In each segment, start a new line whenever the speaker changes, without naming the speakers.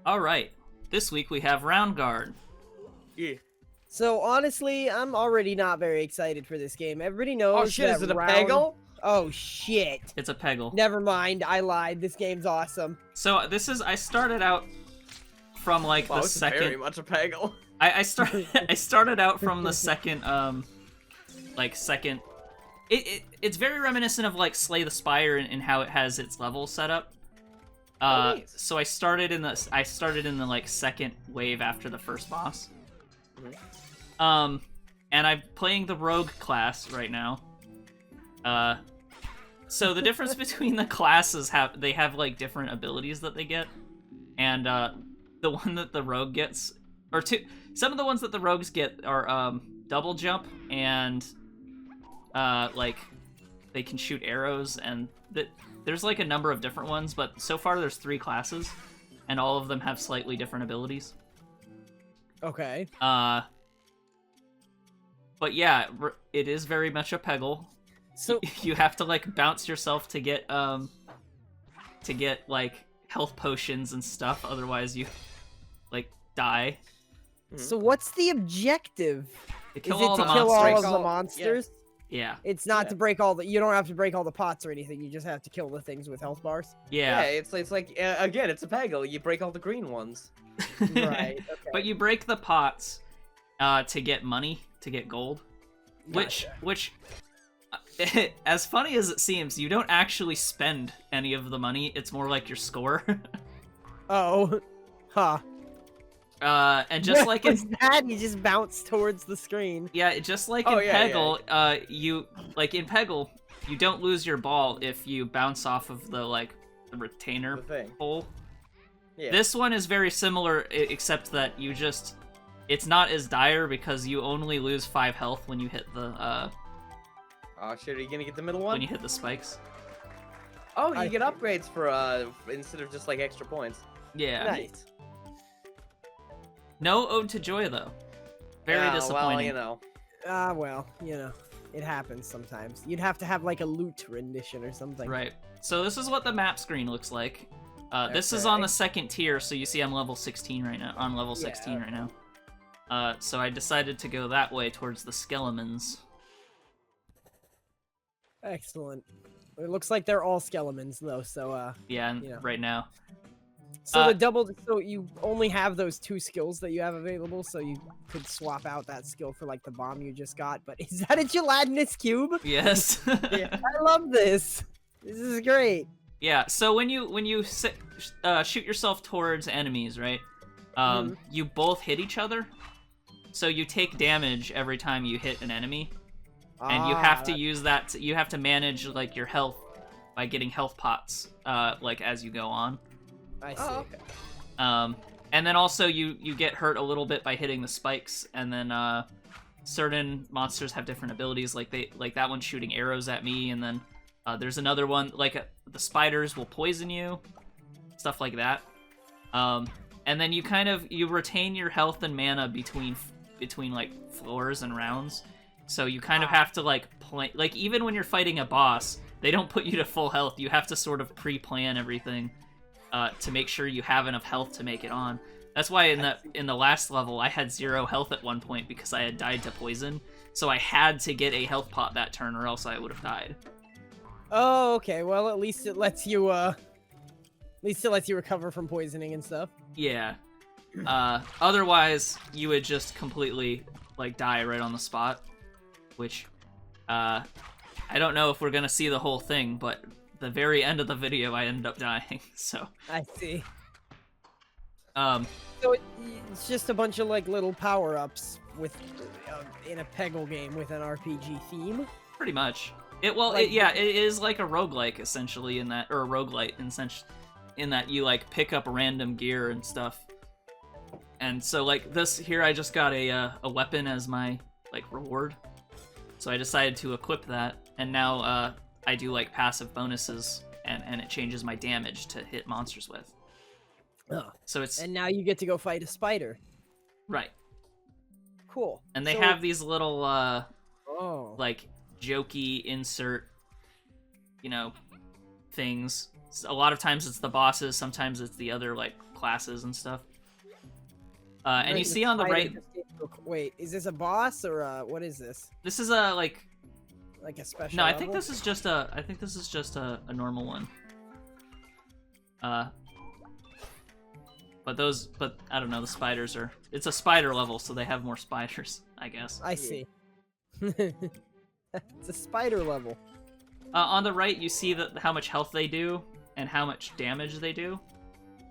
All right. This week we have Roundguard.
Yeah.
So honestly, I'm already not very excited for this game. Everybody knows.
Oh shit,
that
is it a Peggle?
Oh shit.
It's a Peggle.
Never mind, I lied. This game's awesome.
So I started out from like
Wow,
the
it's
second.
very much a Peggle.
I started out from the second second. It's very reminiscent of like Slay the Spire in how it has its level set up.
Nice.
So I started in the like second wave after the first boss.
Mhm.
And I'm playing the rogue class right now. So the difference between the classes they have like different abilities that they get, and the one that the rogue gets, or some of the ones that the rogues get are double jump and like they can shoot arrows, and there's like a number of different ones, but so far there's 3 classes, and all of them have slightly different abilities.
Okay.
But yeah, it is very much a Peggle.
So
You have to like bounce yourself to get like health potions and stuff, otherwise you like die.
so what's the objective?
To
Is
kill
it
all
to
the
kill
monsters.
all of the monsters?
Yeah.
It's not to break all the. You don't have to break all the pots or anything. You just have to kill the things with health bars.
Yeah,
Yeah.
it's like again, it's a Peggle. You break all the green ones.
Right. Okay.
But you break the pots to get money, to get gold.
Gotcha.
Which as funny as it seems, you don't actually spend any of the money. It's more like your score.
Oh. Huh.
And just like
What's that? You just bounce towards the screen.
yeah, just like
Oh,
in
yeah,
Peggle, you like in Peggle, you don't lose your ball if you bounce off of the retainer
The thing.
pole.
Yeah.
This one is very similar, except that it's not as dire because you only lose 5 health when you hit the
Oh shit, are you gonna get the middle
when
one?
you hit the spikes.
Oh, you
I
get
see.
upgrades for instead of just like extra points.
Yeah.
Nice.
No Ode to Joy though. Very
Yeah,
disappointing.
Well, you know.
Well, it happens sometimes. You'd have to have like a loot rendition or something.
Right. So this is what the map screen looks like. This is on
Okay.
the second tier, so you see I'm level 16 right now. On level 16 right now. So I decided to go that way towards the skeletons.
Excellent. It looks like they're all skeletons though, so
Yeah, and
Yeah.
right now.
so
Uh,
so you only have those 2 skills that you have available, so you could swap out that skill for like the bomb you just got. But is that a gelatinous cube?
Yes.
I love this. This is great.
Yeah. So when you shoot yourself towards enemies, right? You both hit each other. So you take damage every time you hit an enemy. And you have to use that. You have to manage like your health by getting health pots, like as you go on.
I see.
Oh, okay.
And then also you get hurt a little bit by hitting the spikes, and then certain monsters have different abilities. Like that one shooting arrows at me, and then there's another one like the spiders will poison you, stuff like that. And then you retain your health and mana between like floors and rounds. So you kind of have to like play, like even when you're fighting a boss, they don't put you to full health. You have to sort of pre-plan everything to make sure you have enough health to make it on. That's why in the last level I had 0 health at one point because I had died to poison. So I had to get a health pot that turn, or else I would have died.
Oh, okay. Well, at least it lets you recover from poisoning and stuff.
Yeah. Otherwise, you would just completely like die right on the spot. Which, I don't know if we're gonna see the whole thing, but the very end of the video, I ended up dying. So.
I see.
Um.
So it's just a bunch of like little power-ups with in a Peggle game with an RPG theme.
Pretty much. It is like a roguelike essentially in that, or a roguelite in that you like pick up random gear and stuff. And so like this here, I just got a weapon as my like reward. So I decided to equip that, and now I do like passive bonuses, and it changes my damage to hit monsters with.
Oh.
So it's
And now you get to go fight a spider.
right.
Cool.
And they
So-
have these little
Oh.
like jokey insert, things. A lot of times it's the bosses, sometimes it's the other like classes and stuff. And
Right,
you see on the
spider
right,
just gave you wait, is this a boss or what is this?
this is a like.
Like a special?
No, I think
level?
this is just a. I think this is just a normal one. But I don't know. The spiders are. It's a spider level, so they have more spiders, I guess.
I see. It's a spider level.
On the right, you see how much health they do and how much damage they do.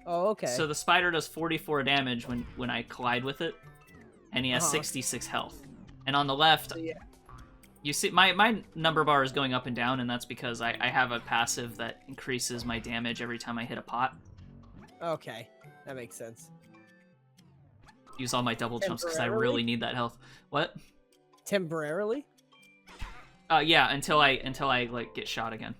Oh, okay.
So the spider does 44 damage when I collide with it, and he has 66 health. And on the left,
So, yeah.
you see my number bar is going up and down, and that's because I have a passive that increases my damage every time I hit a pot.
Okay, that makes sense.
Use all my double jumps because I
Temporarily?
really need that health. What?
Temporarily?
Yeah, until I like get shot again.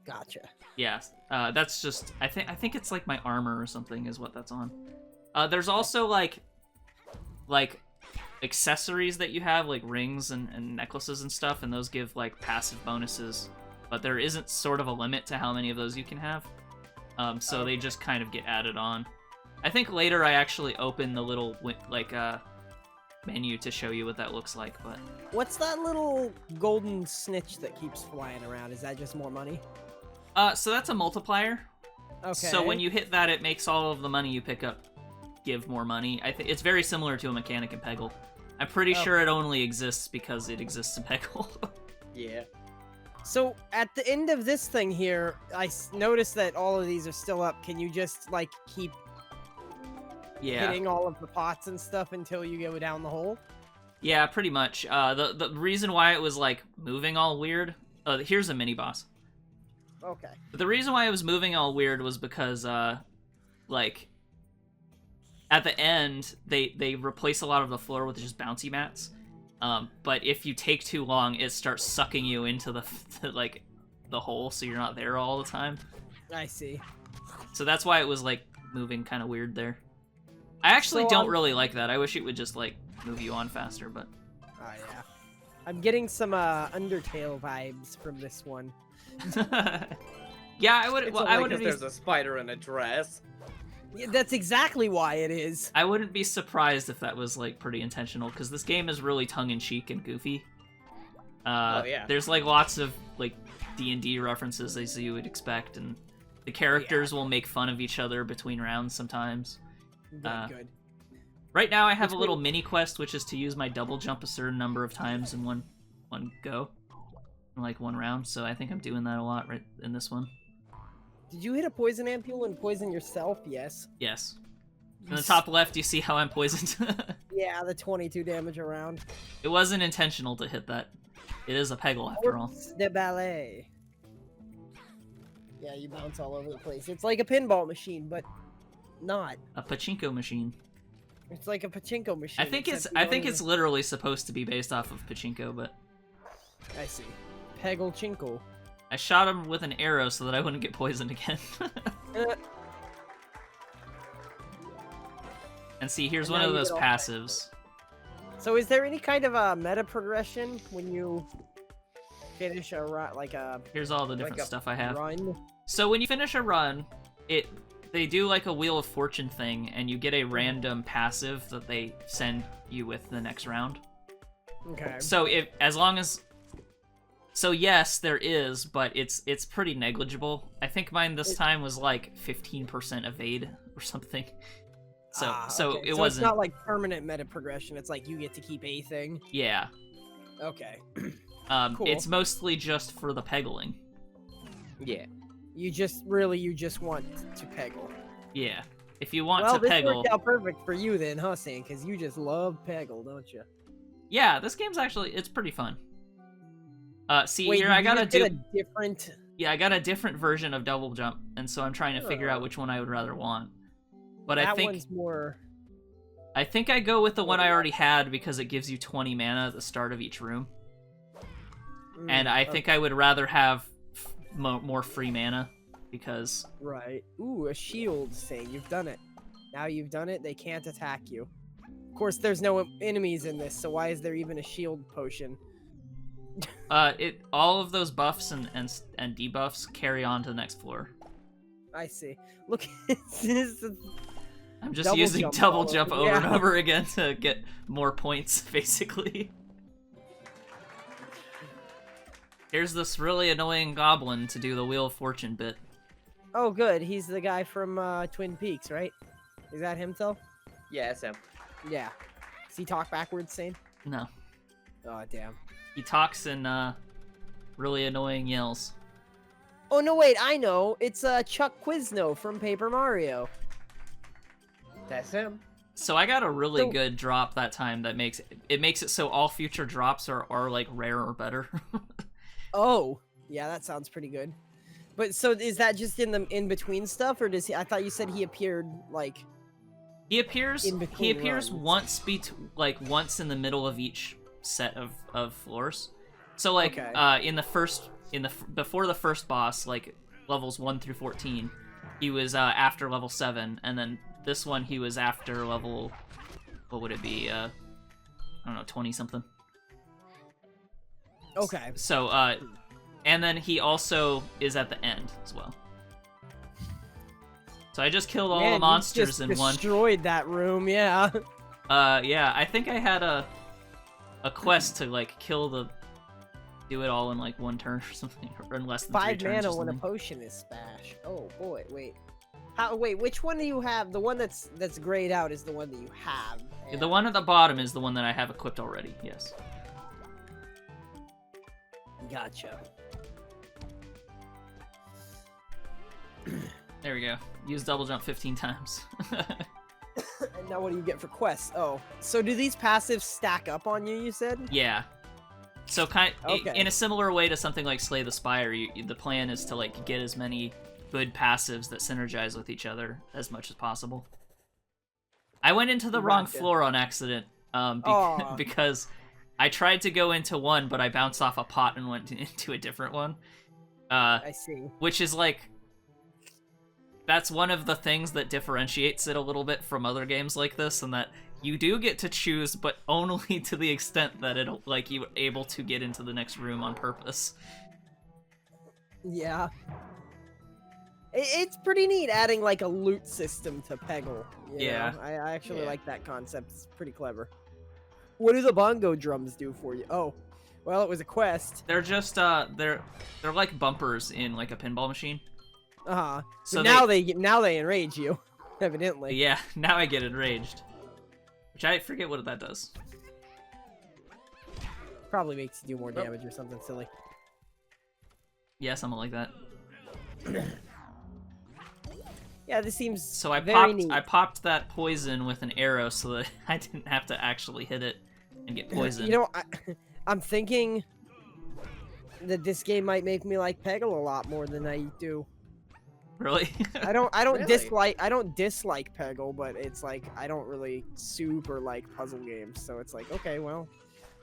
Gotcha.
Yeah, that's just I think it's like my armor or something is what that's on. There's also like accessories that you have, like rings and necklaces and stuff, and those give like passive bonuses, but there isn't sort of a limit to how many of those you can have. So they just kind of get added on. I think later I actually open the little like menu to show you what that looks like, but
What's that little golden snitch that keeps flying around? Is that just more money?
so that's a multiplier.
Okay.
So when you hit that, it makes all of the money you pick up give more money. I think it's very similar to a mechanic in Peggle. I'm pretty sure it only exists because it exists in Peggle.
Yeah.
So at the end of this thing here, I noticed that all of these are still up. Can you just like keep
Yeah.
hitting all of the pots and stuff until you go down the hole?
Yeah, pretty much. The reason why it was like moving all weird. Here's a mini boss.
Okay.
But the reason why it was moving all weird was because like at the end they replace a lot of the floor with just bouncy mats. But if you take too long, it starts sucking you into the hole, so you're not there all the time.
I see.
So that's why it was like moving kind of weird there. I actually
So,
don't really like that. I wish it would just like move you on faster, but
Oh yeah. I'm getting some Undertale vibes from this one.
yeah, I would.
It's
Well,
only
I wouldn't
'cause
be.
there's a spider in a dress.
Yeah, that's exactly why it is.
I wouldn't be surprised if that was like pretty intentional, because this game is really tongue-in-cheek and goofy.
Oh, yeah.
There's like lots of like D&D references as you would expect, and the characters will make fun of each other between rounds sometimes.
Good, good.
Right now I have
Which
a little mini quest, which is to use my double jump a certain number of times in one go, in like one round. So I think I'm doing that a lot right in this one.
Did you hit a poison ampule and poison yourself? Yes.
Yes. In the top left, you see how I'm poisoned.
Yeah, the 22 damage around.
It wasn't intentional to hit that. It is a Peggle after all.
The ballet. Yeah, you bounce all over the place. It's like a pinball machine, but not.
A pachinko machine.
It's like a pachinko machine.
I think
except you don't
it's literally supposed to be based off of pachinko, but
I see. Peggle Chinkle.
I shot him with an arrow so that I wouldn't get poisoned again. And see, here's
And
one
now
of
you
those
get all
passives.
So is there any kind of a meta progression when you finish a run, like a
Here's all the different
a
stuff I have.
run?
So when you finish a run, they do like a Wheel of Fortune thing, and you get a random passive that they send you with the next round.
Okay.
So so yes, there is, but it's pretty negligible. I think mine this time was like 15% evade or something. So
okay.
it
So
wasn't.
it's not like permanent meta progression. It's like you get to keep a thing.
Yeah.
Okay. Cool.
It's mostly just for the peggling.
Yeah.
You just want to peggle.
Yeah. If you want
Well,
to
this
peggle.
worked out perfect for you then, huh, Saine? Because you just love peggle, don't you?
Yeah, this game's actually it's pretty fun. See
Wait,
here,
did
I
you
gotta
just get
do.
a different.
Yeah, I got a different version of double jump, and so I'm trying to figure out which one I would rather want. But
That
I think
one's more.
I think I go with the one I already had because it gives you 20 mana at the start of each room, and I think I would rather have more free mana because.
Right. Ooh, a shield, Saine. You've done it. Now you've done it, they can't attack you. Of course, there's no enemies in this, so why is there even a shield potion?
All of those buffs and debuffs carry on to the next floor.
I see. Look, this.
I'm just
Double
using
jump
double
all
jump
over-
over and
yeah.
over again to get more points, basically. Here's this really annoying goblin to do the Wheel of Fortune bit.
Oh, good. He's the guy from Twin Peaks, right? Is that him, Thel?
Yeah, Sam.
Yeah. Does he talk backwards, Saine?
No.
Oh, damn.
He talks in really annoying yells.
Oh, no, wait. I know. It's Chuck Quizno from Paper Mario.
That's him.
So I got a really
So-
good drop that time that makes it so all future drops are like rare or better.
Oh, yeah, that sounds pretty good. But so is that just in the in-between stuff, or does he? I thought you said he appeared like.
He appears
In between runs.
once in the middle of each set of floors. So like
Okay.
before the first boss, like levels 1 through 14, he was after level 7, and then this one he was after level, what would it be? I don't know, 20 something.
Okay.
So and then he also is at the end as well. So I just killed all
Man,
the
you
monsters
just
in one.
destroyed that room, yeah.
Yeah, I think I had a quest to like do it all in like one turn or something, or in less than 3
5
turns.
mana
or
when a
something.
potion is spash. Oh boy, wait. Wait, which one do you have? The one that's grayed out is the one that you have.
The one at the bottom is the one that I have equipped already. Yes.
Gotcha.
There we go. Use double jump 15 times.
And now what do you get for quests? Oh, so do these passives stack up on you? You said.
Yeah. So
Okay.
in a similar way to something like Slay the Spire, the plan is to like get as many good passives that synergize with each other as much as possible. I went into the wrong
Gotcha.
floor on accident
Aw.
because I tried to go into one, but I bounced off a pot and went into a different one.
I see.
Which is like, that's one of the things that differentiates it a little bit from other games like this, and that you do get to choose, but only to the extent that it'll like you're able to get into the next room on purpose.
Yeah. It's pretty neat adding like a loot system to Peggle. you
Yeah.
know? I actually
Yeah.
like that concept. It's pretty clever. What do the bongo drums do for you? Oh, well, it was a quest.
They're just they're like bumpers in like a pinball machine.
Uh-huh.
So
So now they enrage you, evidently.
Yeah, now I get enraged. Which I forget what that does.
Probably makes you do more damage or something silly.
Yeah, something like that.
Yeah, this seems
So I
very neat.
popped that poison with an arrow so that I didn't have to actually hit it and get poisoned.
You know, I'm thinking that this game might make me like Peggle a lot more than I do.
Really?
I don't
Really?
dislike Peggle, but it's like I don't really super like puzzle games. So it's like, okay, well,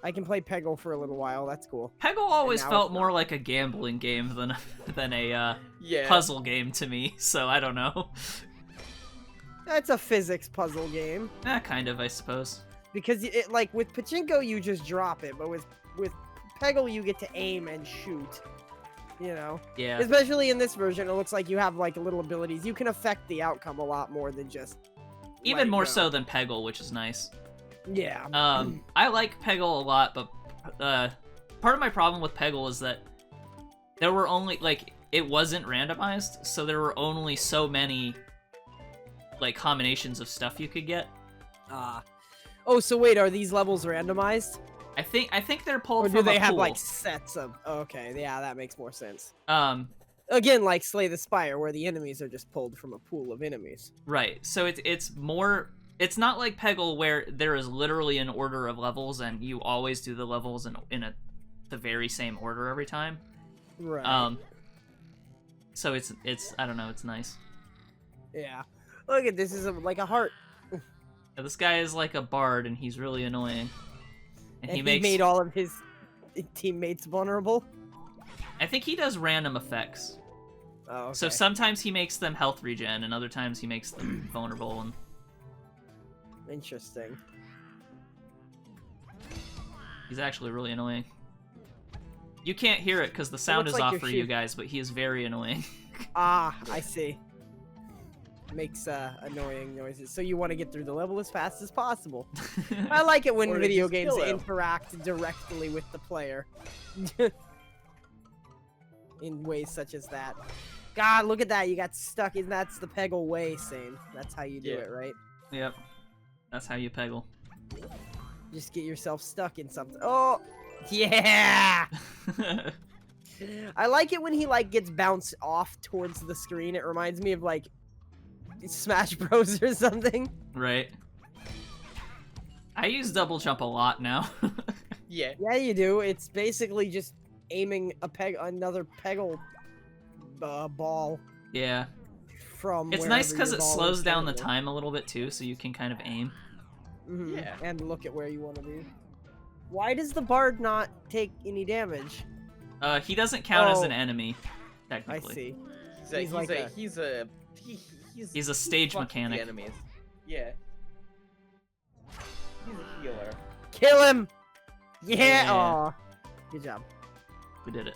I can play Peggle for a little while. That's cool.
Peggle always
now
felt
it's
more
not.
like a gambling game than a
Yeah.
puzzle game to me. So I don't know.
It's a physics puzzle game
Kind of, I suppose.
because it like with pachinko you just drop it, but with Peggle you get to aim and shoot. You know,
Yeah.
especially in this version, it looks like you have like little abilities. You can affect the outcome a lot more than just let
Even
it
more
go.
so than Peggle, which is nice.
Yeah.
I like Peggle a lot, but part of my problem with Peggle is that there were only it wasn't randomized, so there were only so many like combinations of stuff you could get.
Oh, so wait, are these levels randomized?
I think they're pulled
Or
from
do they
a
have
pool.
like sets of? Okay, yeah, that makes more sense.
Um,
Again, like Slay the Spire, where the enemies are just pulled from a pool of enemies.
right. So it's more. It's not like Peggle where there is literally an order of levels and you always do the levels in the very same order every time.
Right.
So it's I don't know. It's nice.
Yeah. Look at this is like a heart.
Yeah, this guy is like a bard and he's really annoying. And he
He
makes.
made all of his teammates vulnerable.
I think he does random effects.
Oh, okay.
So sometimes he makes them health regen, and other times he makes them vulnerable. And
Interesting.
he's actually really annoying. You can't hear it because the sound
looks
is
like
off
you're
for you
shooting-
guys, but he is very annoying.
Ah, I see. Makes annoying noises. So you want to get through the level as fast as possible. I like it when
Or to
video
just
games
kill him.
interact directly with the player. In ways such as that. God, look at that. You got stuck. And that's the Peggle way, Saine. That's how you do
Yeah.
it, right?
Yep. That's how you peggle.
Just get yourself stuck in something. Oh, yeah! I like it when he, like, gets bounced off towards the screen. It reminds me of, like, Smash Bros. Or something.
Right. I use double jump a lot now.
Yeah.
Yeah, you do. It's basically just aiming another Peggle ball
Yeah.
from.
It's nice
because
because it slows down the time a little bit too, so you can kind of aim.
Yeah.
And look at where you want to be. Why does the bard not take any damage?
He doesn't count as
Oh.
an enemy,
I
technically.
see.
He's
a stage
fuck with the
mechanic.
enemies. Yeah. He's a healer.
Kill him! Yeah!
Yeah.
Aw. Good job.
We did it.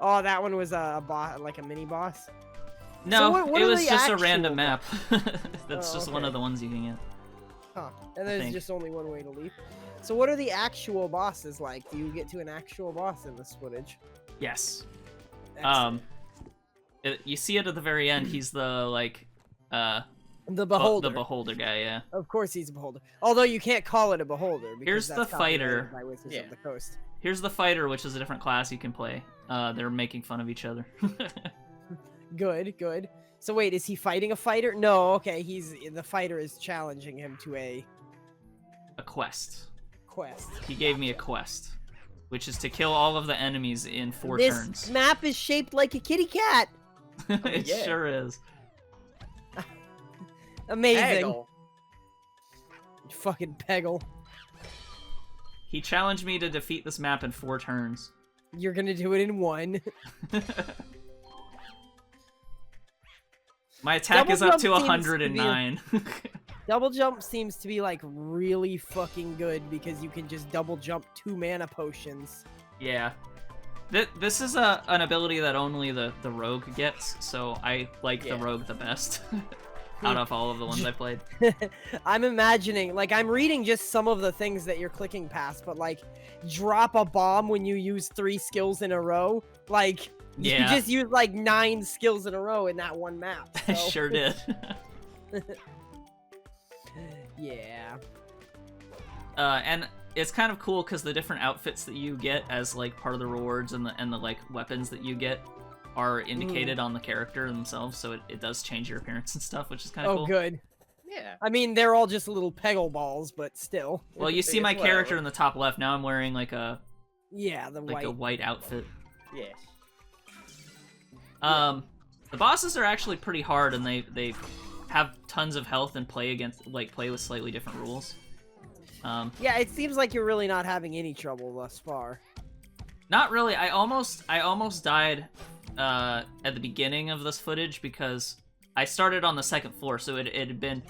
Oh, that one was a boss, like a mini boss.
No,
what
it
are
was
the
just a
actual
random map. That's
Oh,
just one
okay.
of the ones you can get.
Huh. And there's
think.
just only one way to leave. So what are the actual bosses like? Do you get to an actual boss in this footage?
Yes.
Excellent.
You see it at the very end. He's the like,
The beholder.
the beholder guy. Yeah.
Of course he's a beholder. Although you can't call it a beholder. Because
Here's
that's
the fighter.
copyrighted by Wizards
Yeah.
of the Coast.
Here's the fighter, which is a different class you can play. They're making fun of each other.
Good, good. So wait, is he fighting a fighter? No, okay, the fighter is challenging him to a
A quest.
quest.
He gave me a quest, which is to kill all of the enemies in 4
This
turns.
map is shaped like a kitty cat.
It
yeah.
sure is.
Amazing.
Peggle.
Fucking Peggle.
He challenged me to defeat this map in 4 turns.
You're gonna do it in 1.
My attack
Double
is up
jump
to
seems to be
109.
Double jump seems to be like really fucking good because you can just double jump 2 mana potions.
Yeah. This is an ability that only the rogue gets, so I like the
Yeah.
rogue the best out of all of the ones I played.
I'm imagining, like, I'm reading just some of the things that you're clicking past, but like, drop a bomb when you use 3 skills in a row. Like,
Yeah.
you just used like 9 skills in a row in that one map.
I
so-
sure did.
Yeah.
And it's kind of cool because the different outfits that you get as like part of the rewards and the like weapons that you get are indicated on the character themselves, so it does change your appearance and stuff, which is kind of
Oh,
cool.
good.
Yeah.
I mean, they're all just little Peggle balls, but still.
Well, you see
It's
my character
whatever.
in the top left. Now I'm wearing like a
Yeah, the white.
white outfit.
Yeah.
The bosses are actually pretty hard, and they have tons of health and play with slightly different rules.
Yeah, it seems like you're really not having any trouble thus far.
Not really. I almost died at the beginning of this footage because I started on the 2nd floor, so it had been,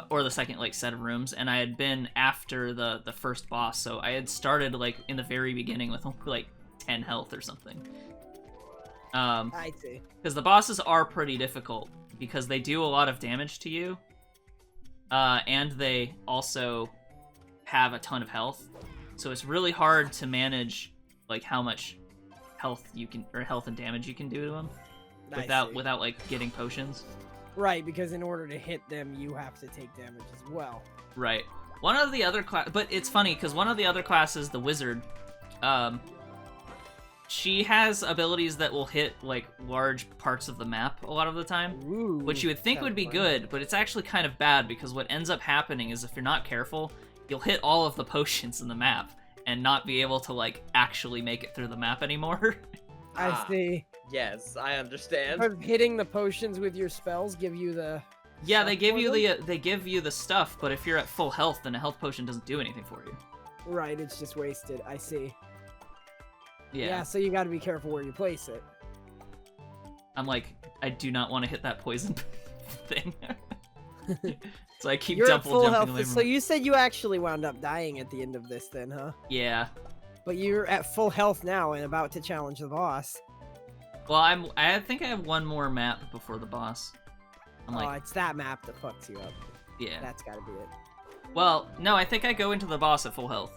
or the second like set of rooms, and I had been after the first boss, so I had started like in the very beginning with only like 10 health or something.
I see.
Because the bosses are pretty difficult because they do a lot of damage to you, and they also have a ton of health, so it's really hard to manage like how much health and damage you can do to them
I see.
without like getting potions.
Right, because in order to hit them, you have to take damage as well.
Right. One of the other but it's funny because one of the other classes, the wizard, she has abilities that will hit like large parts of the map a lot of the time.
Ooh,
Which you would think would be
fun.
good, but it's actually kind of bad because what ends up happening is if you're not careful, you'll hit all of the potions in the map and not be able to like actually make it through the map anymore.
I
Ah.
see.
Yes, I understand.
But hitting the potions with your spells give you the.
Yeah,
stuff
they give
for
you
them?
they give you the stuff, but if you're at full health, then a health potion doesn't do anything for you.
Right, it's just wasted. I see.
Yeah.
So you got to be careful where you place it.
I'm like, I do not want to hit that poison thing. So I keep
You're at
double
full
jumping
health.
away from
So
it.
you said you actually wound up dying at the end of this, then, huh?
Yeah.
But you're at full health now and about to challenge the boss.
Well, I think I have one more map before the boss. I'm
Oh,
like,
it's that map that fucks you up.
yeah.
That's gotta be it.
Well, no, I think I go into the boss at full health.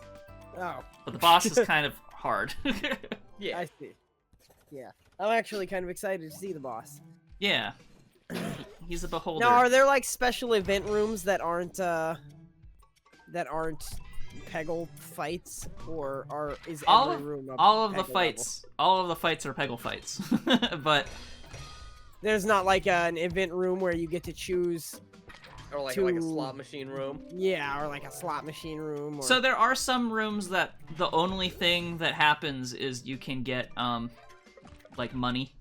Oh.
But the boss is kind of hard.
Yeah.
I see. Yeah. I'm actually kind of excited to see the boss.
Yeah. He's a beholder.
Now, are there like special event rooms that aren't Peggle fights, or is
all
every room
all of the
Peggle
fights, all of the fights are Peggle fights. But
There's not like an event room where you get to choose.
Or like a slot machine room.
Yeah, or like a slot machine room. Or...
So there are some rooms that the only thing that happens is you can get like money.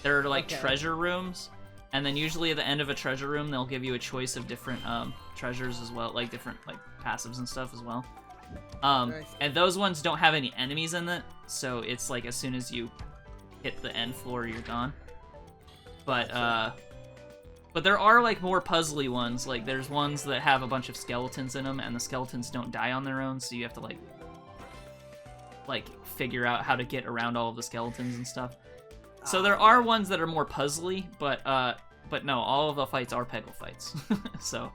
There are like treasure rooms, and then usually at the end of a treasure room they'll give you a choice of different treasures as well, like different like passives and stuff as well.
Nice.
And those ones don't have any enemies in it, so it's like as soon as you hit the end floor you're gone. But there are like more puzzly ones. Like there's ones that have a bunch of skeletons in them, and the skeletons don't die on their own, so you have to like figure out how to get around all of the skeletons and stuff. So there are ones that are more puzzly, but no, all of the fights are Peggle fights. So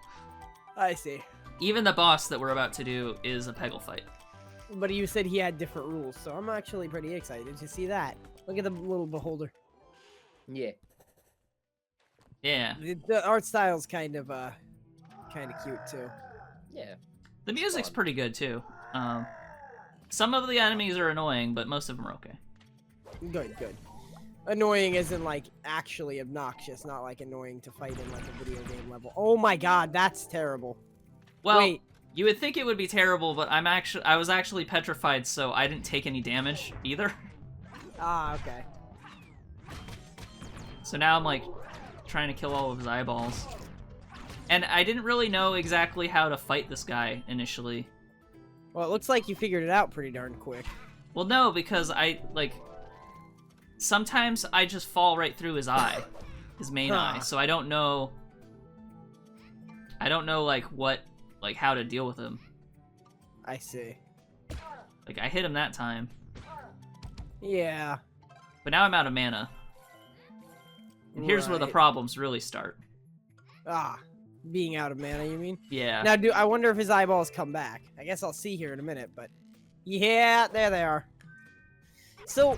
I see.
even the boss that we're about to do is a Peggle fight.
But you said he had different rules, so I'm actually pretty excited to see that. Look at the little beholder.
Yeah.
Yeah.
The art style's kind of cute too.
Yeah.
The music's pretty good too. Some of the enemies are annoying, but most of them are okay.
Good, good. Annoying isn't like actually obnoxious, not like annoying to fight in like a video game level. Oh my god, that's terrible.
Well,
Wait.
you would think it would be terrible, but I was actually petrified, so I didn't take any damage either.
Ah, okay.
So now I'm like trying to kill all of his eyeballs. And I didn't really know exactly how to fight this guy initially.
Well, it looks like you figured it out pretty darn quick.
Well, no, because sometimes I just fall right through his eye, his main eye. So I don't know like how to deal with him.
I see.
Like I hit him that time,
Yeah.
but now I'm out of mana. And here's where the
Right.
problems really start.
Ah, being out of mana, you mean?
Yeah.
Now, I wonder if his eyeballs come back. I guess I'll see here in a minute, but yeah, there they are. So,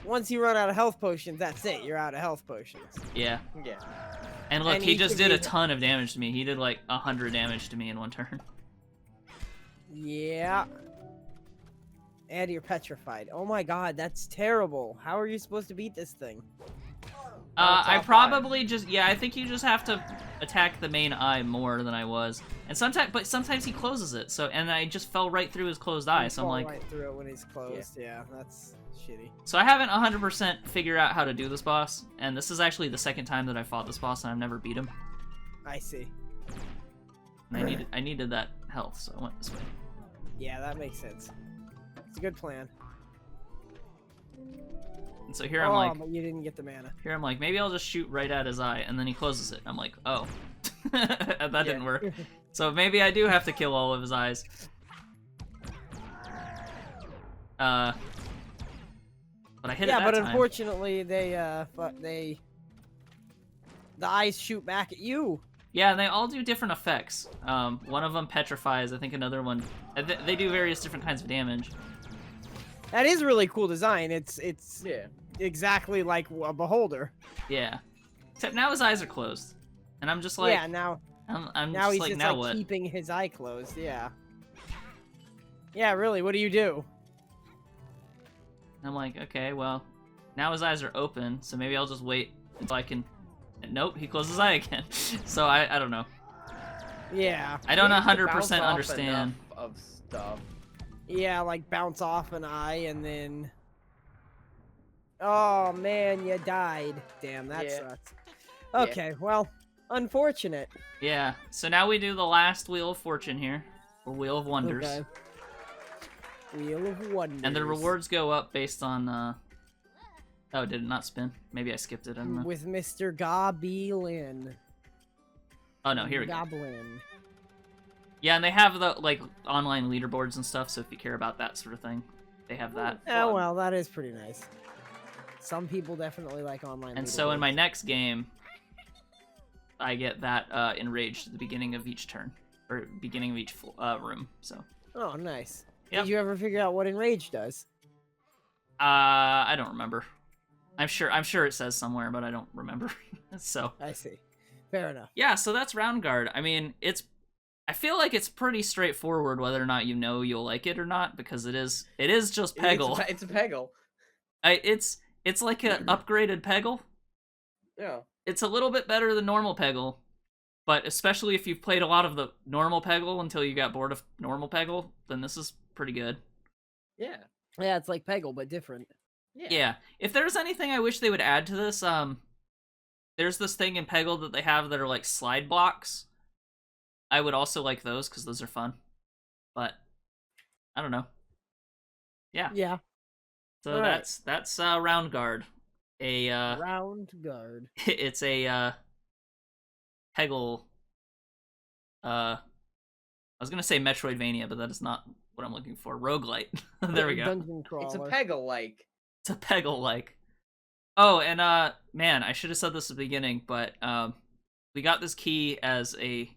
once you run out of health potions, that's it. You're out of health potions.
Yeah.
Yeah.
And look,
And
he
he
just
could
did
be
a ton of damage to me. He did like 100 damage to me in one turn.
Yeah. And you're petrified. Oh my god, that's terrible. How are you supposed to beat this thing?
I
top
probably I think you just have to attack the main eye more than I was. And sometimes he closes it. So, and I just fell right through his closed eye.
You
So I'm
fall
like,
right through it when he's closed. Yeah, that's shitty.
so I haven't 100% figured out how to do this boss. And this is actually the second time that I fought this boss and I've never beat him.
I see.
And I needed that health, so I went this way.
Yeah, that makes sense. It's a good plan.
And so here I'm like,
but you didn't get the mana.
maybe I'll just shoot right at his eye, and then he closes it. I'm like, oh, that didn't work. So maybe I do have to kill all of his eyes. But I hit it
Yeah,
that
but
time.
unfortunately, the eyes shoot back at you.
Yeah, and they all do different effects. One of them petrifies. I think another one, they do various different kinds of damage.
That is really cool design. It's
Yeah.
exactly like a beholder.
Yeah. Except now his eyes are closed, and I'm just like,
yeah, now
I'm
now
just
he's
like,
just
now
like
what?
keeping his eye closed. Yeah. Yeah, really. What do you do?
I'm like, okay, well, now his eyes are open, so maybe I'll just wait until I can. Nope, he closed his eye again. So I don't know.
Yeah.
I don't
You have to
100%
bounce off
understand.
enough of stuff.
Yeah, like bounce off an eye and then. Oh man, you died. Damn, that
Yeah.
sucks. Okay, well, unfortunate.
Yeah. So now we do the last Wheel of Fortune here, or Wheel of Wonders,
Okay. Wheel of Wonders.
and the rewards go up based on. Oh, did it not spin? Maybe I skipped it. I don't know.
with Mr. Goblin.
Oh no, here we go.
Goblin.
Yeah, and they have the like online leaderboards and stuff. So if you care about that sort of thing, they have that.
Oh
Fun.
well, that is pretty nice. Some people definitely like online.
And so in my
leaderboards.
next game, I get that enraged at the beginning of each turn, or beginning of each room. So
Oh, nice.
Yep.
Did you ever figure out what enrage does?
I don't remember. I'm sure it says somewhere, but I don't remember. So
I see. Fair enough.
yeah, so that's Roundguard. I mean, I feel like it's pretty straightforward whether or not you know you'll like it or not, because it is just Peggle.
It's a Peggle.
It's like an upgraded Peggle.
Yeah.
It's a little bit better than normal Peggle, but especially if you've played a lot of the normal Peggle until you got bored of normal Peggle, then this is pretty good.
Yeah.
Yeah, it's like Peggle but different.
Yeah.
Yeah. If there's anything I wish they would add to this, there's this thing in Peggle that they have that are like slide blocks. I would also like those because those are fun. But I don't know. Yeah.
Yeah.
So
All right.
that's Roundguard.
Round guard.
It's a Peggle. I was gonna say Metroidvania, but that is not what I'm looking for. Roguelite. There we go.
Dungeon crawler.
It's a Peggle like.
It's a Peggle like. Oh, and man, I should have said this at the beginning, but we got this key as a,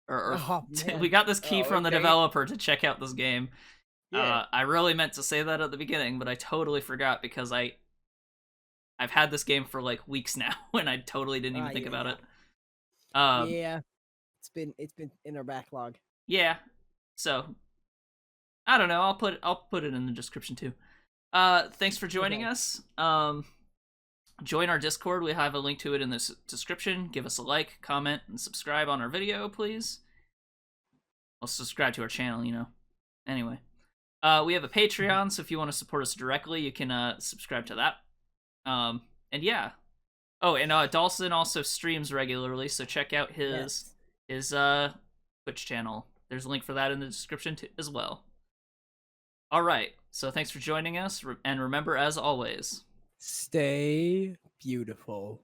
Oh, man.
we got this key from the
okay.
developer to check out this game.
Yeah.
I really meant to say that at the beginning, but I totally forgot because I've had this game for like weeks now, and I totally didn't even think about it.
Yeah. It's been in our backlog.
Yeah. So I don't know. I'll put it in the description too. Thanks for joining us. Join our Discord. We have a link to it in the description. Give us a like, comment, and subscribe on our video, please. Well, subscribe to our channel, you know. Anyway. We have a Patreon, so if you want to support us directly, you can subscribe to that. And yeah. Oh, and Dalsson also streams regularly, so check out his Twitch channel. There's a link for that in the description as well. All right. So thanks for joining us, and remember, as always,
Stay beautiful.